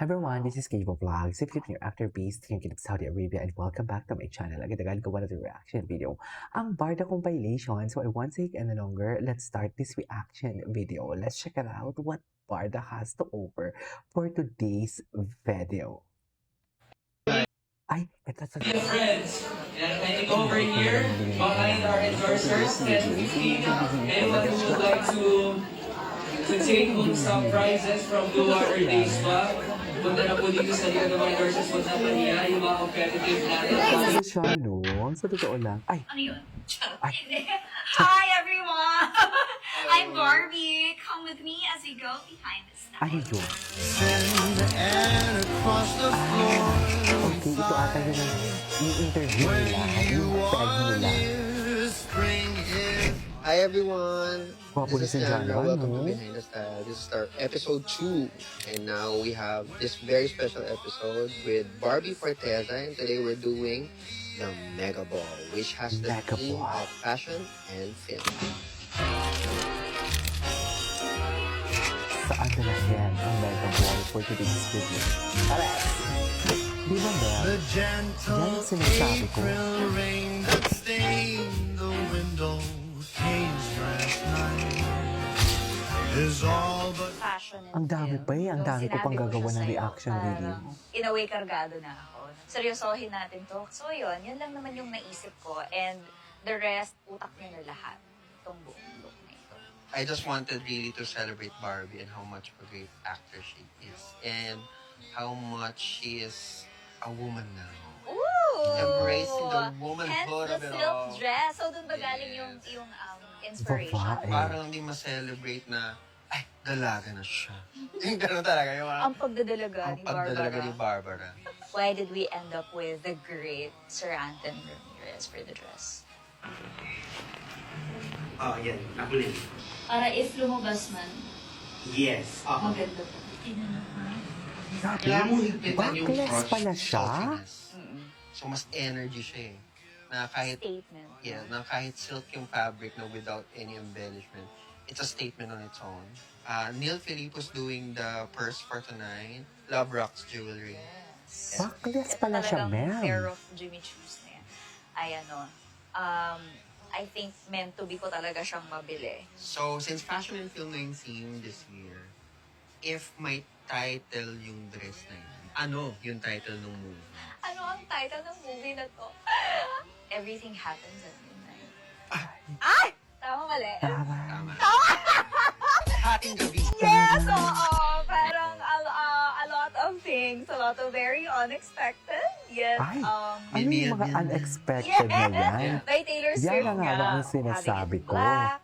Hi everyone, this is Kevo Vlogs, a Filipino actor based here in Saudi Arabia, and welcome back to my channel. Agad-agad gawa na the reaction video. Ang Barda compilation, so I won't take any longer. Let's start this reaction video. Let's check it out what Barda has to offer for today's video. Ay, ito sa... Dear friends, and I think over here, behind our endorsers and anyone who would like to take home some prizes from Blue Water Days Spa, punta na po dito sa liga ng mga endorsers, huwag na pahiya, yung mga competitive natin. Ano siya, no? Sa totoo lang. Ay, Ano yun? Ay. Hi everyone! I'm Barbie. Come with me as we go behind the ano stage. yun? And across the floor, Okay, ito ata yun yung interview nila, yung peg nila. spring is. Hi everyone. Gwapo This ni si is John, Leandro. Welcome no? to Behind the Style. This is our episode 2. And now we have this very special episode with Barbie Forteza. And today we're doing the Mega Ball, which has the Mega theme Ball. of fashion and film. Saan na yan ang Mega Ball for today's video? Tara! Di ba ba? The Yan gentle ang sinasabi ko. April rain that stained the window panes last night is all but Fashion and Ang dami film. pa eh. Ang Nung dami ko sinabi pang gagawa siya ng sa'yo, reaction video. parang in a way, kargado na ako. Seryosohin natin to. So yun lang naman yung naisip ko. And the rest, utak niya na lahat. Itong buong look na ito. I just wanted really to celebrate Barbie and how much of a great actor she is and how much she is a woman now. Ooh! Embracing the womanhood Hence of the it silk all. dress. So dun ba galing Yes. yung inspiration? Babae. Parang hindi ma-celebrate na, ay, dalaga na siya. Yung gano'n talaga. Yung Ang pagdadalaga ang ni pagdadalaga Barbara. ni Barbara. Why did we end up with the great Sir Anton Ramirez for the dress? Oh, yan. Ako rin. Para if lumabas man, Yes. Ako. maganda pa. Kailangan mo higpitan yung Backless crotch pala siya? sultriness. So, mas energy siya eh. Na kahit, Statement. yeah, na kahit silk yung fabric na without any embellishment, it's a statement on its own. Neil Filippo's doing the purse for tonight. Love Rocks Jewelry. Yes. Backless Ito pala siya, talagang ma'am. pair of Jimmy Choos na yan. Ay I think meant to be ko talaga siyang mabili. So, since fashion and film na yung theme this year, if may title yung dress na yun, ano yung title ng movie? Ano ang title ng movie na to? Everything Happens at Midnight. Ay! Tama mali. Tama. Tama. Hating gabi. Yes! Oo! Parang a lot of things. A lot of very unexpected. Yes. Ay, ano yung mga Million. unexpected na yan? By Taylor Swift. Yan ang nga nga. ang sinasabi Having it ko. black,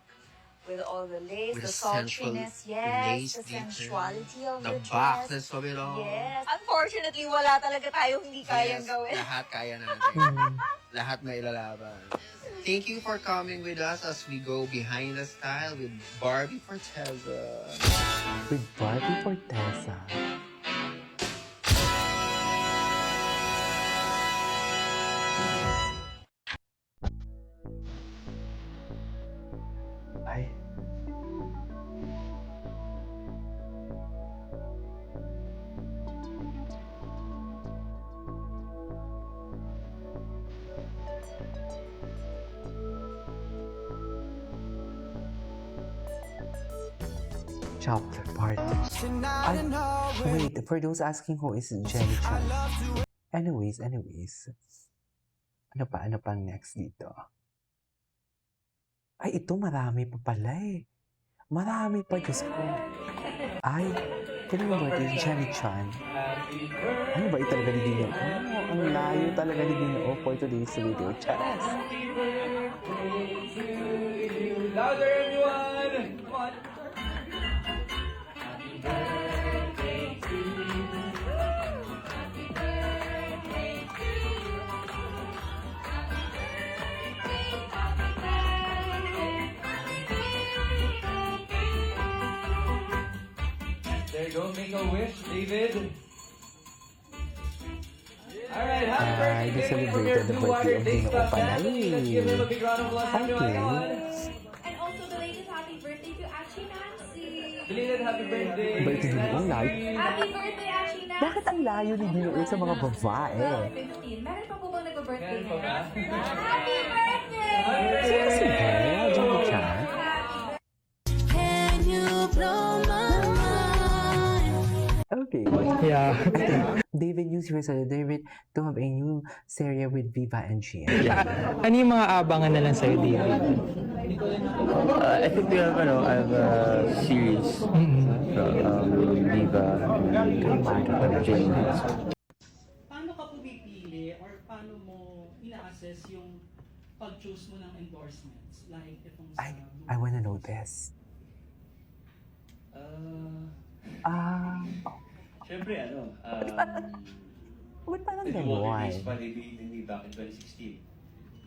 with all the lace, With the the sensual sultriness, lace yes, the detail, sensuality of The the dress. backness of it all. Yes. Unfortunately, wala talaga tayong hindi kayang Yes, gawin. lahat kaya natin. Lahat na ilalaban. Thank you for coming with us as we go behind the style with Barbie Forteza. With Barbie Forteza. Ay. Chapter part. Ay, wait, for those asking who is Jenny Chan. Anyways. Ano pa ang next dito? Ay, ito marami pa pala eh. Marami pa, Diyos ko. Ay, kailan ba ito yung Jenny Chan? Ano ba ito talaga ni Dino? Oh, ang layo talaga ni Dino for today's video. Charas! Louder, everyone! Come on! There you go, make a wish, David. Alright, happy Ay, birthday, they David, from celebrated your the Blue Water birthday of Days Dino Club pala. family. Let's give him a big round of applause, everyone. Okay. Come on. And also belated happy birthday to Ashley Nancy. Belated happy birthday. Birthday mo, Nancy. like? Happy birthday, Ashley Nancy. Bakit ang layo ni Ginoong sa mga babae? 15. Meron pa po bang nag-birthday Meron pa ba? Happy birthday! Sino si Belle? Jackie Chan? Can you blow my mind? Okay. Yeah. David used David to have a new series with Viva and Gia. Ano yung mga abangan na lang sa'yo, David? I think we have, I have a series from Viva and Jane. Paano ka pumipili or paano mo ina-assess yung pag-choose mo ng endorsements? Like itong sa... I wanna know this. Siyempre, Ba't parang the Water ganon? Days pa, they believed in me back in 2016.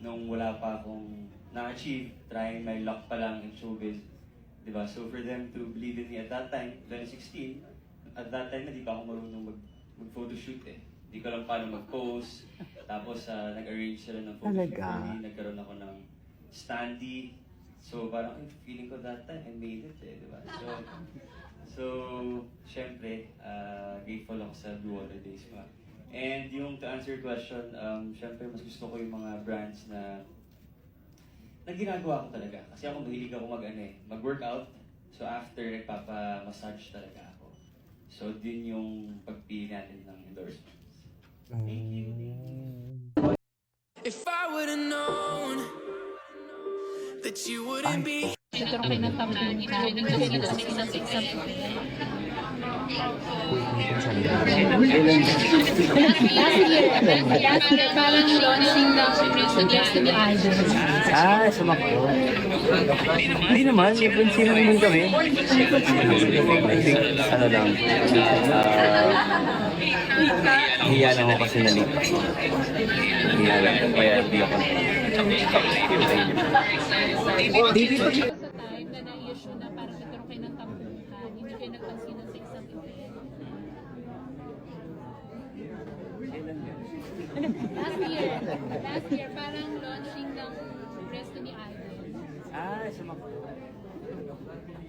Nung wala pa akong na-achieve, trying my luck pa lang in showbiz. Diba? So for them to believe in me at that time, 2016, at that time, hindi pa ako marunong mag-photoshoot eh. Hindi ko lang paano mag-pose. Tapos nag-arrange sila ng photoshoot Talaga? for me. Nagkaroon ako ng standee. So parang feeling ko that time, I made it eh. Diba? So syempre, grateful ako sa Blue Water Days pa. And yung to answer your question, syempre mas gusto ko yung mga brands na ginagawa ko talaga. Kasi ako mahilig ako mag-workout. So after, nagpapa-massage talaga ako. So din yung pagpili natin ng endorsements. Thank you. If I would've known that you wouldn't be. Parang launching ng Destiny Idol. Sumakto. Hindi naman, sino naman kami. I think, lang, hiya lang ako kasi nalito. Hiya lang, kaya hindi ako. David, sa time na na-issue na parang nagkaroon kayo ng tampukan, hindi kayo nagpansinan sa isang event. Last year, parang launching ng Destiny Idol. Sumakto.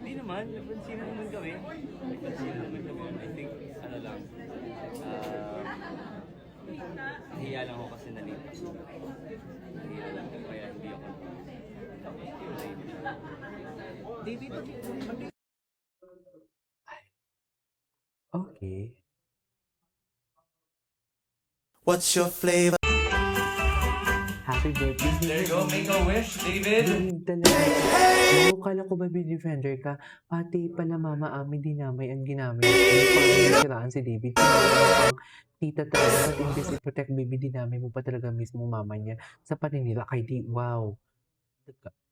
Hindi naman, napansin naman kami. Napansin naman kami. I think, lang, hiya lang ako kasi nalito. Hiya lang, kaya hindi ako. Okay. What's your flavor? Happy birthday. There you go, make a wish, David. Oo, kala ko ba defender ka? Pati pala mama amin dinamay ang ginamit. Parang nasiraan si David. Parang tita talaga at imbes i-protect baby dinamay mo pa talaga mismo mama niya sa paninira kay di. Wow.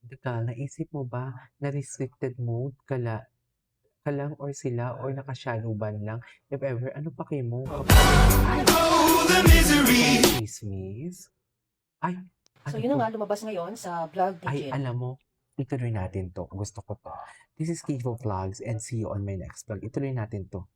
Deka, naisip mo ba na restricted mode ka lang or sila or naka-shadow ban lang? If ever, ano pa kayo mo? Chismis? Ay, So ano yun na to? nga, lumabas ngayon sa vlog Ay, ni Jin. alam mo, ituloy natin to. Gusto ko to. This is Kiko Vlogs and see you on my next vlog. Ituloy natin to.